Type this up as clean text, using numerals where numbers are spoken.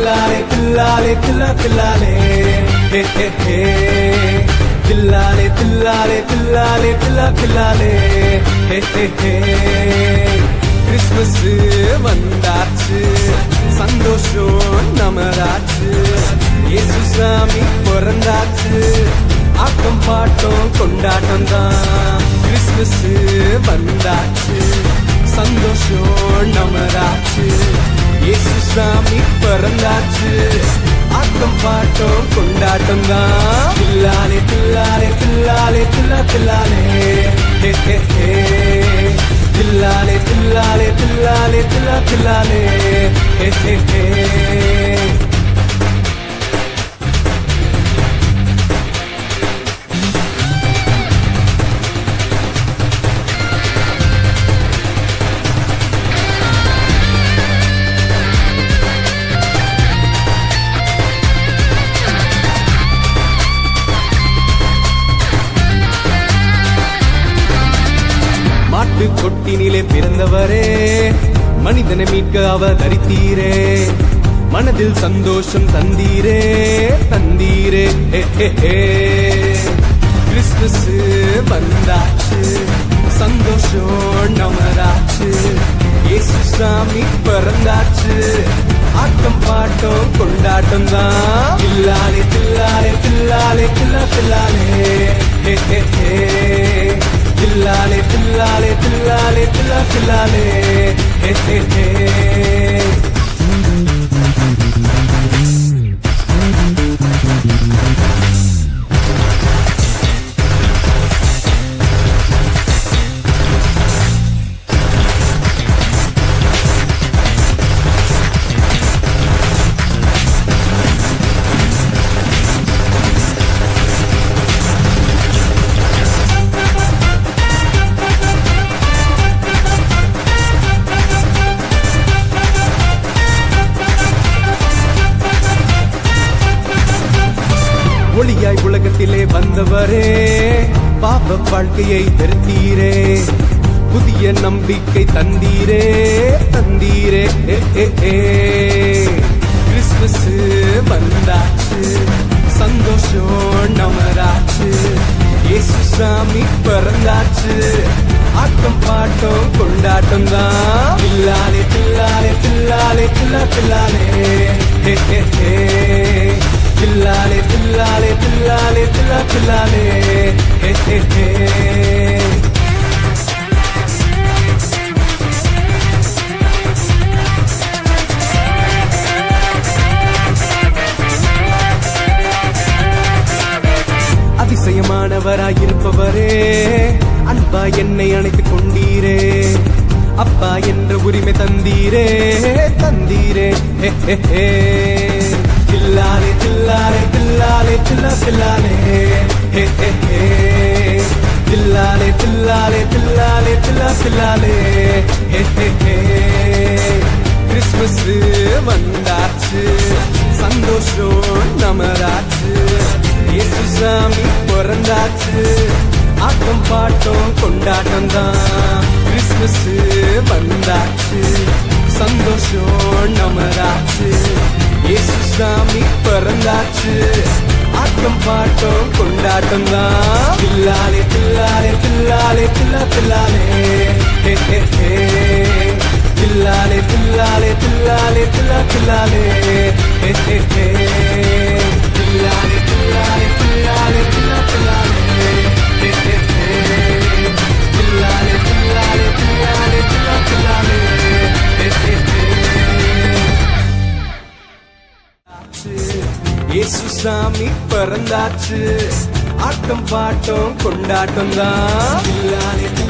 தில்லாலே தில்லாலே தில்லா தில்லாலே ஹே ஹே ஹே தில்லாலே தில்லாலே தில்லாலே தில்லா தில்லாலே ஹே ஹே ஹே கிறிஸ்மஸ் வந்தாச்சு சந்தோஷம் நமதாச்சு இயேசு சாமி பிறந்தாச்சு ஆட்டம் பாட்டம் கொண்டாட்டம் தான் கிறிஸ்மஸ் வந்தாச்சு சந்தோஷம் நமதாச்சு இயேசு சாமி பிறந்தாச்சு ஆட்டம் பாட்டம் கொண்டாட்டம் தான் தில்லாலே தில்லாலே தில்லாலே தில்லா தில்லாலே ஹே ஹே ஹே தில்லாலே தில்லாலே தில்லாலே தில்லா தில்லாலே ஹே ஹே ஹே கொட்டினிலே பிறந்தவரே மனிதனை மீட்க அவதரித்தீரே மனதில் சந்தோஷம் தந்தீரே தந்தீரே கிறிஸ்மஸ் வந்தாச்சு சந்தோஷம் நமதாச்சு இயேசு சாமி பிறந்தாச்சு ஆட்டம் பாட்டம் கொண்டாட்டம் தான் தில்லாலே தில்லாலே தில்லாலே தில்லா தில்லாலே ஹே ஹே ஹே தில்லாலே தில்லாலே தில்லாலே தில்லா தில்லாலே ஹே ஹே ஹே ஒளியாய் உலகத்திலே வந்தவரே பாவ வாழ்க்கையை வெறுத்தீரே புதிய நம்பிக்கை தந்தீரே தந்தீரே கிறிஸ்மஸ் வந்தாச்சு சந்தோஷம் நமதாச்சு இயேசு சாமி பிறந்தாச்சு ஆட்டம் பாட்டம் கொண்டாட்டம் தான் தில்லாலே தில்லாலே தில்லாலே தில்லா தில்லாலே ஹே ஹே ஹே தில்லாலே தில்லாலே தில்லாலே தில்லா தில்லாலே ஹே ஹே ஹே அதிசயமானவராயிருப்பவரே அன்பா என்னை அணைத்துக் கொண்டீரே அப்பா என்ற உரிமை தந்தீரே தந்தீரே ஹே ஹே ஹே தில்லாலே தில்லாலே தில்லாலே தில்லா தில்லாலே ஹே ஹே ஹே தில்லாலே தில்லாலே தில்லாலே தில்லா தில்லாலே ஹே ஹே ஹே கிறிஸ்மஸ் வந்தாச்சு சந்தோஷம் நமதாச்சு இயேசு சாமி பிறந்தாச்சு ஆட்டம் பாட்டம் கொண்டாட்டம் தான் கிறிஸ்மஸ் வந்தாச்சு சந்தோஷம் நமதாச்சு இயேசு சாமி பிறந்தாச்சு ஆட்டம் பாட்டம் கொண்டாட்டம் தான் தில்லாலே தில்லாலே தில்லாலே தில்லா தில்லாலே ஹே ஹே ஹே தில்லாலே தில்லாலே தில்லாலே தில்லா தில்லாலே ஹே ஹே ஹே தில்லாலே தில்லாலே தில்லாலே தில்லா தில்லாலே ஹே ஹே ஹே தில்லாலே தில்லாலே தில்லாலே தில்லா தில்லாலே ஹே ஹே ஹே இயேசு சாமி பிறந்தாச்சு ஆட்டம் பாட்டம் கொண்டாட்டம் தான்